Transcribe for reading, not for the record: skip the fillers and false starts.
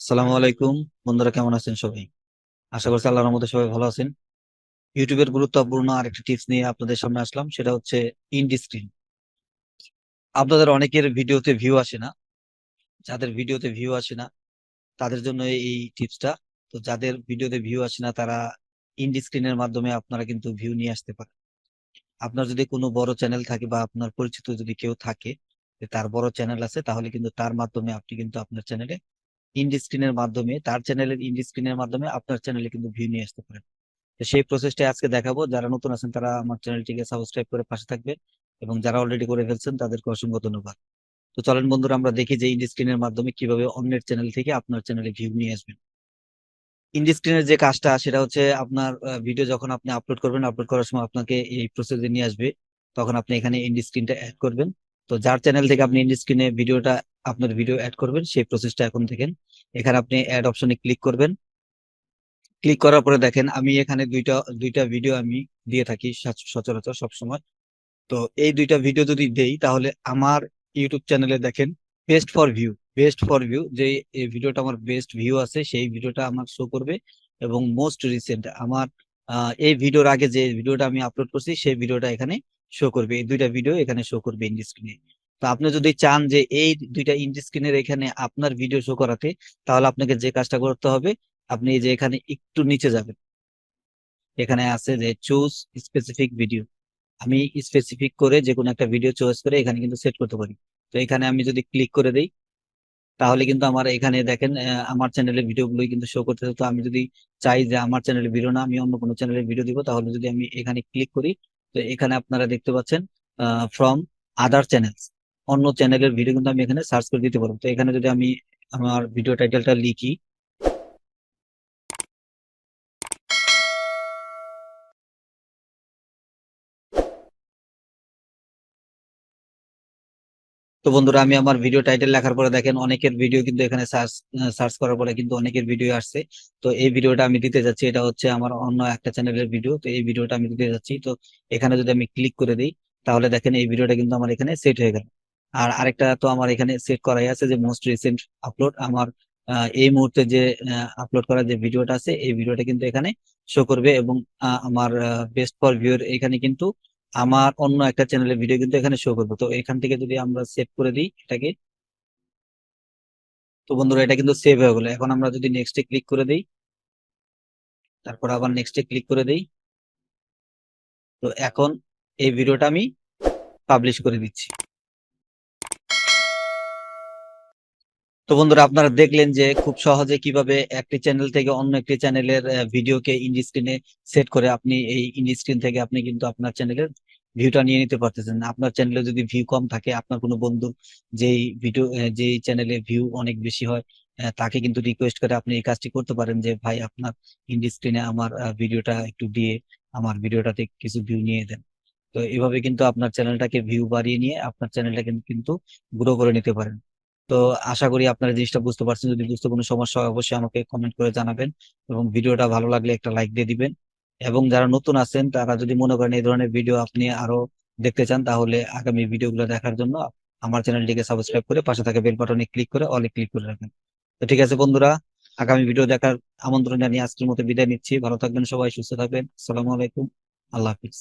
আসসালামু আলাইকুম। বন্ধুরা কেমন আছেন সবাই? আশা করছি আল্লাহর রহমতে সবাই ভালো আছেন। ইউটিউবের গুরুত্বপূর্ণ আরেকটা টিপস নিয়ে আপনাদের সামনে আসলাম, সেটা হচ্ছে ইন্ড স্ক্রিন। আপনাদের অনেকের ভিডিওতে ভিউ আসে না। যাদের ভিডিওতে ভিউ আসে না তাদের জন্য এই টিপসটা। তো যাদের ভিডিওতে ভিউ আসে না তারা ইন্ড স্ক্রিনের মাধ্যমে আপনারা কিন্তু ভিউ নিয়ে আসতে পারেন। আপনার যদি কোনো বড় চ্যানেল থাকে বা আপনার পরিচিত যদি কেউ থাকে যে তার বড় চ্যানেল আছে, তাহলে কিন্তু তার মাধ্যমে আপনি কিন্তু আপনার চ্যানেলে ইন্ড স্ক্রিনের মাধ্যমে, তার চ্যানেলের ইন্ড স্ক্রিনের মাধ্যমে আপনার চ্যানেলে কিন্তু ভিউ নিয়ে আসতে পারেন। তো সেই প্রসেসটা আজকে দেখাবো। যারা নতুন আছেন তারা আমার চ্যানেলটিকে সাবস্ক্রাইব করে পাশে থাকবেন, এবং যারা অলরেডি করে ফেলছেন তাদেরকে অসংখ্য ধন্যবাদ। তো চলেন বন্ধুরা, আমরা দেখি যে ইন্ড স্ক্রিনের মাধ্যমে কিভাবে অন্যের চ্যানেল থেকে আপনার চ্যানেলে ভিউ নিয়ে আসবেন। ইন্ড স্ক্রিনের যে কাজটা সেটা হচ্ছে আপনার ভিডিও যখন আপনি আপলোড করবেন, আপলোড করার সময় আপনাকে এই প্রসেসে নিয়ে আসবে। তখন আপনি এখানে ইন্ড স্ক্রিনটা অ্যাড করবেন। তো যার চ্যানেল থেকে আপনি ইন্ড স্ক্রিনে ভিডিওটা, আপনার ভিডিও অ্যাড করবেন, সেই প্রসেসটা এখন দেখেন। এখানে আপনি অ্যাড অপশনে ক্লিক করবেন। ক্লিক করার পরে দেখেন আমি এখানে দুইটা দুইটা ভিডিও আমি দিয়ে থাকি সচরাচর সবসময়। তো এই দুইটা ভিডিও যদি দেই তাহলে আমার ইউটিউব চ্যানেলে দেখেন best for view, best for view যে এই ভিডিওটা আমার বেস্ট ভিউ আছে সেই ভিডিওটা আমার শো করবে। এবং মোস্ট রিসেন্ট আমার এই ভিডিওর আগে যে ভিডিওটা আমি আপলোড করছি সেই ভিডিওটা এখানে শো করবে। এই দুইটা ভিডিও এখানে শো করবে ইন্ড স্ক্রিনে। তো আপনি যদি চান যে এই দুইটা ইন্ড স্ক্রিনের এখানে আপনার ভিডিও শো করাতে, তাহলে আপনাকে যে কাজটা করতে হবে, আপনি এই যে এখানে একটু নিচে যাবেন, এখানে আছে যে চুজ স্পেসিফিক ভিডিও। আমি স্পেসিফিক করে যে কোনো একটা ভিডিও চয়েস করে এখানে কিন্তু সেট করতে পারি। তো এখানে আমি যদি ক্লিক করে দেই তাহলে কিন্তু আমার এখানে দেখেন আমার চ্যানেলের ভিডিওগুলোই কিন্তু শো করতেছে। তো আমি যদি চাই যে আমার চ্যানেলের ভিডিও না, আমি অন্য কোনো চ্যানেলের ভিডিও দিব, তাহলে যদি আমি এখানে ক্লিক করি, তো এখানে আপনারা দেখতে পাচ্ছেন ফ্রম আদার চ্যানেলস, অন্য চ্যানেলের ভিডিও কিন্তু আমি এখানে সার্চ করে দিতে পারবো। তো এখানে যদি আমি আমার ভিডিও টাইটেলটা লিখি, তো বন্ধুরা আমি আমার ভিডিও টাইটেল লেখার পরে দেখেন অনেকের ভিডিও কিন্তু এখানে সার্চ সার্চ করার পরে কিন্তু অনেকের ভিডিও আসছে। তো এই ভিডিওটা আমি দিতে যাচ্ছি, এটা হচ্ছে আমার অন্য একটা চ্যানেলের ভিডিও। তো এই ভিডিওটা আমি দিতে যাচ্ছি। তো এখানে যদি আমি ক্লিক করে দিই তাহলে দেখেন এই ভিডিওটা কিন্তু আমার এখানে সেট হয়ে গেল। আর আরেকটা তো আমার এখানে সেট করাই আছে যে মোস্ট রিসেন্ট আপলোড। আমার এই মুহূর্তে যে আপলোড করা যে ভিডিওটা আছে এই ভিডিওটা কিন্তু এখানে শো করবে। এবং আমার বেস্ট ফর ভিউর এখানে কিন্তু আমার অন্য একটা চ্যানেলের ভিডিও কিন্তু এখানে শো করবো। তো এখান থেকে যদি আমরা সেভ করে দিই এটাকে, তো বন্ধুরা এটা কিন্তু সেভ হয়ে গেলো। এখন আমরা যদি নেক্সটে ক্লিক করে দিই, তারপর আবার নেক্সটে ক্লিক করে দিই, তো এখন এই ভিডিওটা আমি পাবলিশ করে দিচ্ছি। তো বন্ধুরা আপনারা দেখলেন যে খুব সহজে কিভাবে একটি চ্যানেল থেকে অন্য একটি চ্যানেলের ভিডিওকে ইন্ড স্ক্রিনে সেট করে আপনি এই ইন্ড স্ক্রিন থেকে আপনি কিন্তু আপনার চ্যানেলের ভিউটা নিয়ে নিতে পারতেছেন। আপনার চ্যানেলে যদি ভিউ কম থাকে, আপনার কোনো বন্ধু যেই ভিডিও যেই চ্যানেলে ভিউ অনেক বেশি হয়, তাকে কিন্তু রিকোয়েস্ট করে আপনি এই কাজটি করতে পারেন যে ভাই আপনার ইন্ড স্ক্রিনে আমার ভিডিওটা একটু দিয়ে আমার ভিডিওটাতে কিছু ভিউ নিয়ে দেন। তো এভাবে কিন্তু আপনার চ্যানেলটাকে ভিউ বাড়িয়ে নিয়ে আপনার চ্যানেলটাকে কিন্তু গ্রো করে নিতে পারেন। তো আশা করি আপনারা জিনিসটা বুঝতে পারছেন। যদি বুঝতে কোনো সমস্যা হয় অবশ্যই আমাকে কমেন্ট করে জানাবেন, এবং ভিডিওটা ভালো লাগলে একটা লাইক দিয়ে দিবেন। এবং যারা নতুন আছেন তারা যদি মনে করেন এই ধরনের ভিডিও আপনি আরো দেখতে চান, তাহলে আগামী ভিডিওগুলো দেখার জন্য আমার চ্যানেলটিকে সাবস্ক্রাইব করে পাশে থাকা বেল বাটনে ক্লিক করে অলে ক্লিক করে রাখবেন। তো ঠিক আছে বন্ধুরা, আগামী ভিডিও দেখার আমন্ত্রণ জানিয়ে আজকের মতো বিদায় নিচ্ছি। ভালো থাকবেন সবাই, সুস্থ থাকবেন। আসসালামু আলাইকুম, আল্লাহ হাফিজ।